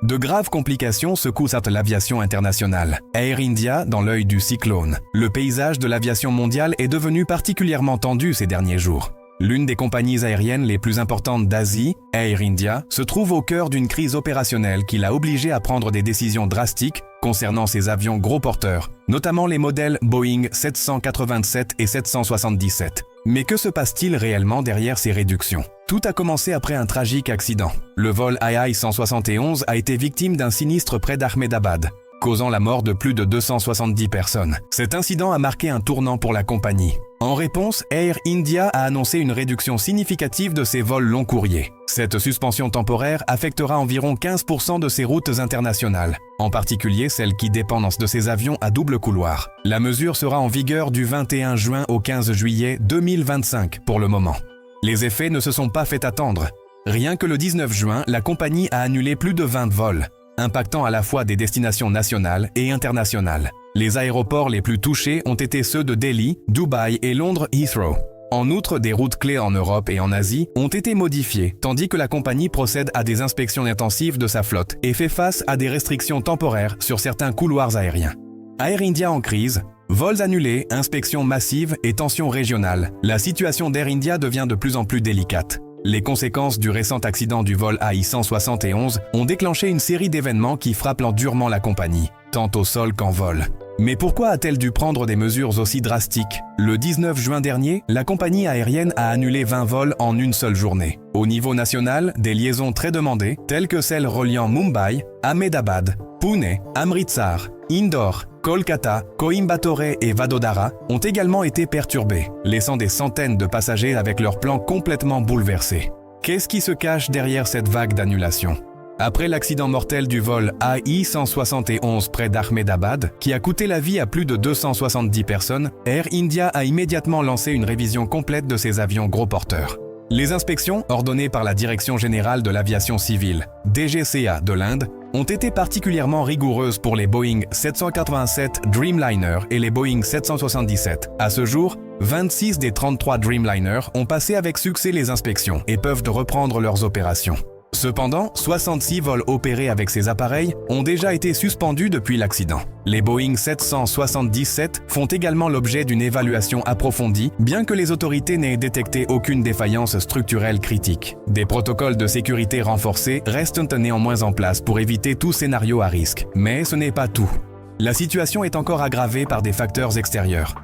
De graves complications secouent l'aviation internationale. Air India dans l'œil du cyclone. Le paysage de l'aviation mondiale est devenu particulièrement tendu ces derniers jours. L'une des compagnies aériennes les plus importantes d'Asie, Air India, se trouve au cœur d'une crise opérationnelle qui l'a obligée à prendre des décisions drastiques concernant ses avions gros porteurs, notamment les modèles Boeing 787 et 777. Mais que se passe-t-il réellement derrière ces réductions? Tout a commencé après un tragique accident. Le vol AI-171 a été victime d'un sinistre près d'Ahmedabad, causant la mort de plus de 270 personnes. Cet incident a marqué un tournant pour la compagnie. En réponse, Air India a annoncé une réduction significative de ses vols long courriers. Cette suspension temporaire affectera environ 15% de ses routes internationales, en particulier celles qui dépendent de ses avions à double couloir. La mesure sera en vigueur du 21 juin au 15 juillet 2025 pour le moment. Les effets ne se sont pas fait attendre. Rien que le 19 juin, la compagnie a annulé plus de 20 vols, impactant à la fois des destinations nationales et internationales. Les aéroports les plus touchés ont été ceux de Delhi, Dubaï et Londres Heathrow. En outre, des routes clés en Europe et en Asie ont été modifiées, tandis que la compagnie procède à des inspections intensives de sa flotte et fait face à des restrictions temporaires sur certains couloirs aériens. Air India en crise, vols annulés, inspections massives et tensions régionales. La situation d'Air India devient de plus en plus délicate. Les conséquences du récent accident du vol AI-171 ont déclenché une série d'événements qui frappent durement la compagnie, tant au sol qu'en vol. Mais pourquoi a-t-elle dû prendre des mesures aussi drastiques? Le 19 juin dernier, la compagnie aérienne a annulé 20 vols en une seule journée. Au niveau national, des liaisons très demandées, telles que celles reliant Mumbai, Ahmedabad, Pune, Amritsar, Indore, Kolkata, Coimbatore et Vadodara ont également été perturbées, laissant des centaines de passagers avec leurs plans complètement bouleversés. Qu'est-ce qui se cache derrière cette vague d'annulation? Après l'accident mortel du vol AI-171 près d'Ahmedabad, qui a coûté la vie à plus de 270 personnes, Air India a immédiatement lancé une révision complète de ses avions gros porteurs. Les inspections, ordonnées par la Direction générale de l'aviation civile, DGCA de l'Inde, ont été particulièrement rigoureuses pour les Boeing 787 Dreamliner et les Boeing 777. À ce jour, 26 des 33 Dreamliner ont passé avec succès les inspections et peuvent reprendre leurs opérations. Cependant, 66 vols opérés avec ces appareils ont déjà été suspendus depuis l'accident. Les Boeing 777 font également l'objet d'une évaluation approfondie, bien que les autorités n'aient détecté aucune défaillance structurelle critique. Des protocoles de sécurité renforcés restent néanmoins en place pour éviter tout scénario à risque. Mais ce n'est pas tout. La situation est encore aggravée par des facteurs extérieurs.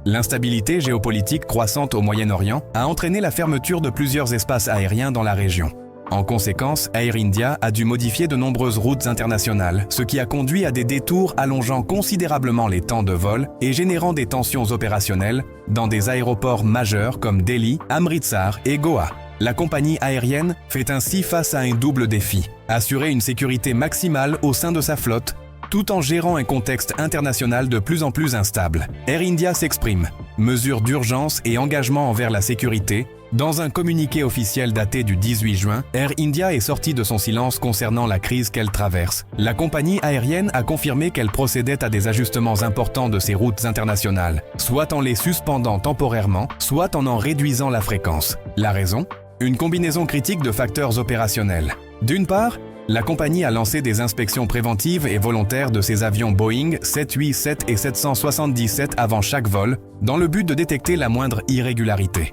L'instabilité géopolitique croissante au Moyen-Orient a entraîné la fermeture de plusieurs espaces aériens dans la région. En conséquence, Air India a dû modifier de nombreuses routes internationales, ce qui a conduit à des détours allongeant considérablement les temps de vol et générant des tensions opérationnelles dans des aéroports majeurs comme Delhi, Amritsar et Goa. La compagnie aérienne fait ainsi face à un double défi: assurer une sécurité maximale au sein de sa flotte, tout en gérant un contexte international de plus en plus instable. Air India s'exprime: mesures d'urgence et engagement envers la sécurité. Dans un communiqué officiel daté du 18 juin, Air India est sortie de son silence concernant la crise qu'elle traverse. La compagnie aérienne a confirmé qu'elle procédait à des ajustements importants de ses routes internationales, soit en les suspendant temporairement, soit en réduisant la fréquence. La raison? Une combinaison critique de facteurs opérationnels. D'une part, la compagnie a lancé des inspections préventives et volontaires de ses avions Boeing 787 et 777 avant chaque vol, dans le but de détecter la moindre irrégularité.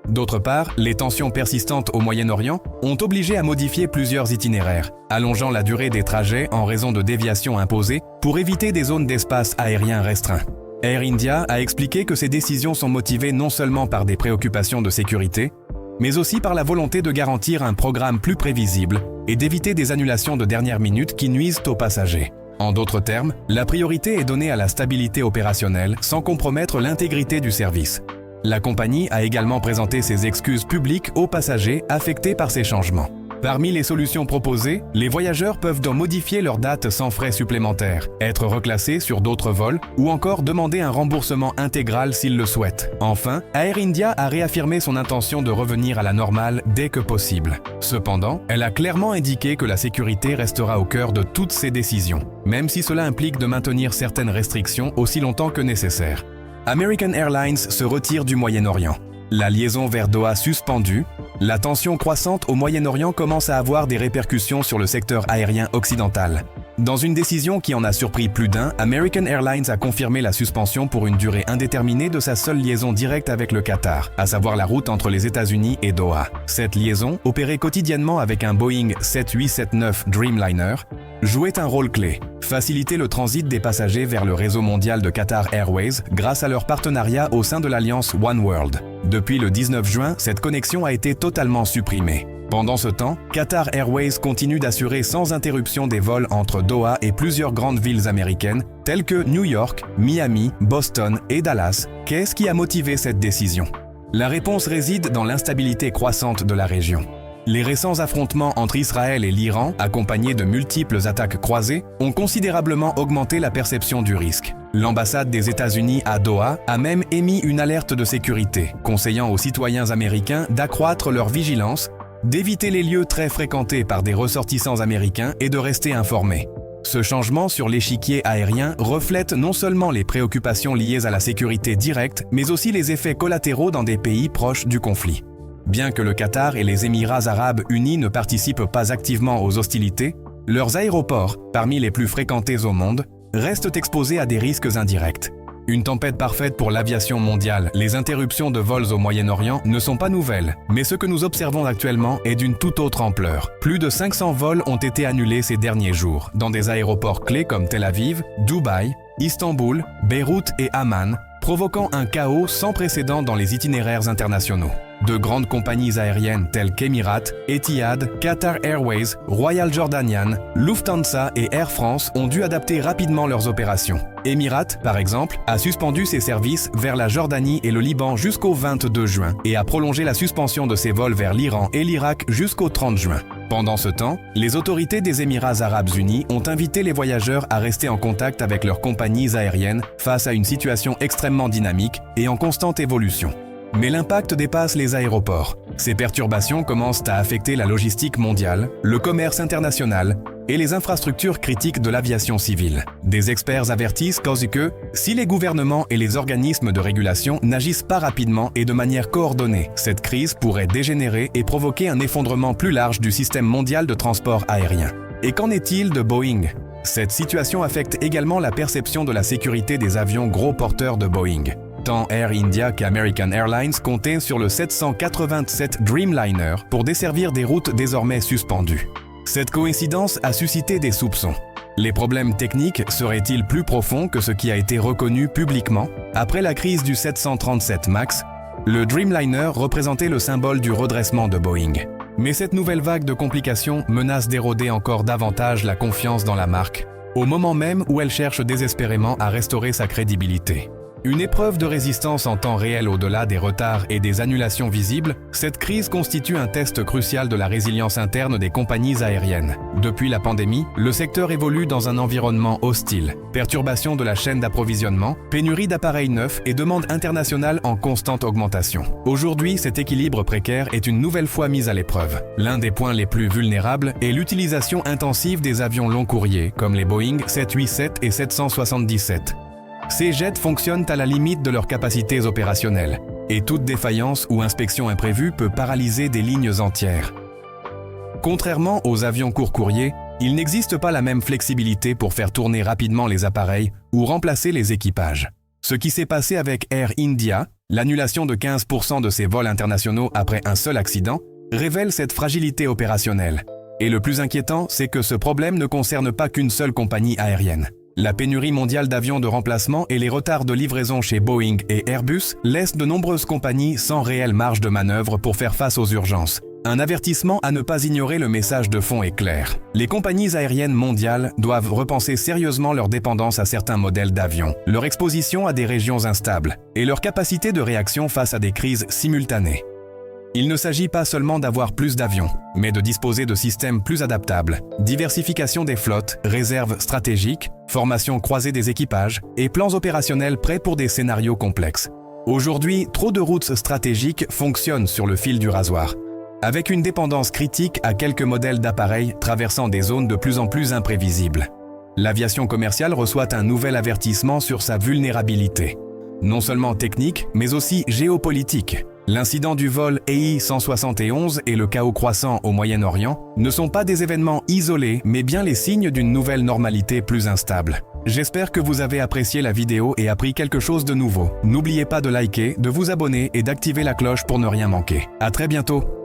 D'autre part, les tensions persistantes au Moyen-Orient ont obligé à modifier plusieurs itinéraires, allongeant la durée des trajets en raison de déviations imposées pour éviter des zones d'espace aérien restreints. Air India a expliqué que ces décisions sont motivées non seulement par des préoccupations de sécurité, mais aussi par la volonté de garantir un programme plus prévisible et d'éviter des annulations de dernière minute qui nuisent aux passagers. En d'autres termes, la priorité est donnée à la stabilité opérationnelle sans compromettre l'intégrité du service. La compagnie a également présenté ses excuses publiques aux passagers affectés par ces changements. Parmi les solutions proposées, les voyageurs peuvent donc modifier leur date sans frais supplémentaires, être reclassés sur d'autres vols ou encore demander un remboursement intégral s'ils le souhaitent. Enfin, Air India a réaffirmé son intention de revenir à la normale dès que possible. Cependant, elle a clairement indiqué que la sécurité restera au cœur de toutes ses décisions, même si cela implique de maintenir certaines restrictions aussi longtemps que nécessaire. American Airlines se retire du Moyen-Orient. La liaison vers Doha suspendue, La tension croissante au Moyen-Orient commence à avoir des répercussions sur le secteur aérien occidental. Dans une décision qui en a surpris plus d'un, American Airlines a confirmé la suspension pour une durée indéterminée de sa seule liaison directe avec le Qatar, à savoir la route entre les États-Unis et Doha. Cette liaison, opérée quotidiennement avec un Boeing 7879 Dreamliner, jouait un rôle clé, faciliter le transit des passagers vers le réseau mondial de Qatar Airways grâce à leur partenariat au sein de l'alliance One World. Depuis le 19 juin, cette connexion a été totalement supprimée. Pendant ce temps, Qatar Airways continue d'assurer sans interruption des vols entre Doha et plusieurs grandes villes américaines, telles que New York, Miami, Boston et Dallas. Qu'est-ce qui a motivé cette décision? La réponse réside dans l'instabilité croissante de la région. Les récents affrontements entre Israël et l'Iran, accompagnés de multiples attaques croisées, ont considérablement augmenté la perception du risque. L'ambassade des États-Unis à Doha a même émis une alerte de sécurité, conseillant aux citoyens américains d'accroître leur vigilance, d'éviter les lieux très fréquentés par des ressortissants américains et de rester informés. Ce changement sur l'échiquier aérien reflète non seulement les préoccupations liées à la sécurité directe, mais aussi les effets collatéraux dans des pays proches du conflit. Bien que le Qatar et les Émirats arabes unis ne participent pas activement aux hostilités, leurs aéroports, parmi les plus fréquentés au monde, restent exposés à des risques indirects. Une tempête parfaite pour l'aviation mondiale, les interruptions de vols au Moyen-Orient ne sont pas nouvelles, mais ce que nous observons actuellement est d'une toute autre ampleur. Plus de 500 vols ont été annulés ces derniers jours, dans des aéroports clés comme Tel Aviv, Dubaï, Istanbul, Beyrouth et Amman, provoquant un chaos sans précédent dans les itinéraires internationaux. De grandes compagnies aériennes telles qu'Emirates, Etihad, Qatar Airways, Royal Jordanian, Lufthansa et Air France ont dû adapter rapidement leurs opérations. Emirates, par exemple, a suspendu ses services vers la Jordanie et le Liban jusqu'au 22 juin et a prolongé la suspension de ses vols vers l'Iran et l'Irak jusqu'au 30 juin. Pendant ce temps, les autorités des Émirats arabes unis ont invité les voyageurs à rester en contact avec leurs compagnies aériennes face à une situation extrêmement dynamique et en constante évolution. Mais l'impact dépasse les aéroports. Ces perturbations commencent à affecter la logistique mondiale, le commerce international et les infrastructures critiques de l'aviation civile. Des experts avertissent que, si les gouvernements et les organismes de régulation n'agissent pas rapidement et de manière coordonnée, cette crise pourrait dégénérer et provoquer un effondrement plus large du système mondial de transport aérien. Et qu'en est-il de Boeing? Cette situation affecte également la perception de la sécurité des avions gros porteurs de Boeing. Tant Air India qu'American Airlines comptaient sur le 787 Dreamliner pour desservir des routes désormais suspendues. Cette coïncidence a suscité des soupçons. Les problèmes techniques seraient-ils plus profonds que ce qui a été reconnu publiquement? Après la crise du 737 MAX, le Dreamliner représentait le symbole du redressement de Boeing. Mais cette nouvelle vague de complications menace d'éroder encore davantage la confiance dans la marque, au moment même où elle cherche désespérément à restaurer sa crédibilité. Une épreuve de résistance en temps réel au-delà des retards et des annulations visibles, cette crise constitue un test crucial de la résilience interne des compagnies aériennes. Depuis la pandémie, le secteur évolue dans un environnement hostile. Perturbation de la chaîne d'approvisionnement, pénurie d'appareils neufs et demande internationale en constante augmentation. Aujourd'hui, cet équilibre précaire est une nouvelle fois mis à l'épreuve. L'un des points les plus vulnérables est l'utilisation intensive des avions long courriers, comme les Boeing 787 et 777. Ces jets fonctionnent à la limite de leurs capacités opérationnelles, et toute défaillance ou inspection imprévue peut paralyser des lignes entières. Contrairement aux avions court courrier, il n'existe pas la même flexibilité pour faire tourner rapidement les appareils ou remplacer les équipages. Ce qui s'est passé avec Air India, l'annulation de 15% de ses vols internationaux après un seul accident, révèle cette fragilité opérationnelle. Et le plus inquiétant, c'est que ce problème ne concerne pas qu'une seule compagnie aérienne. La pénurie mondiale d'avions de remplacement et les retards de livraison chez Boeing et Airbus laissent de nombreuses compagnies sans réelle marge de manœuvre pour faire face aux urgences. Un avertissement à ne pas ignorer, le message de fond est clair. Les compagnies aériennes mondiales doivent repenser sérieusement leur dépendance à certains modèles d'avions, leur exposition à des régions instables et leur capacité de réaction face à des crises simultanées. Il ne s'agit pas seulement d'avoir plus d'avions, mais de disposer de systèmes plus adaptables, diversification des flottes, réserves stratégiques, formation croisée des équipages et plans opérationnels prêts pour des scénarios complexes. Aujourd'hui, trop de routes stratégiques fonctionnent sur le fil du rasoir, avec une dépendance critique à quelques modèles d'appareils traversant des zones de plus en plus imprévisibles. L'aviation commerciale reçoit un nouvel avertissement sur sa vulnérabilité, non seulement technique, mais aussi géopolitique. L'incident du vol EI-171 et le chaos croissant au Moyen-Orient ne sont pas des événements isolés, mais bien les signes d'une nouvelle normalité plus instable. J'espère que vous avez apprécié la vidéo et appris quelque chose de nouveau. N'oubliez pas de liker, de vous abonner et d'activer la cloche pour ne rien manquer. À très bientôt!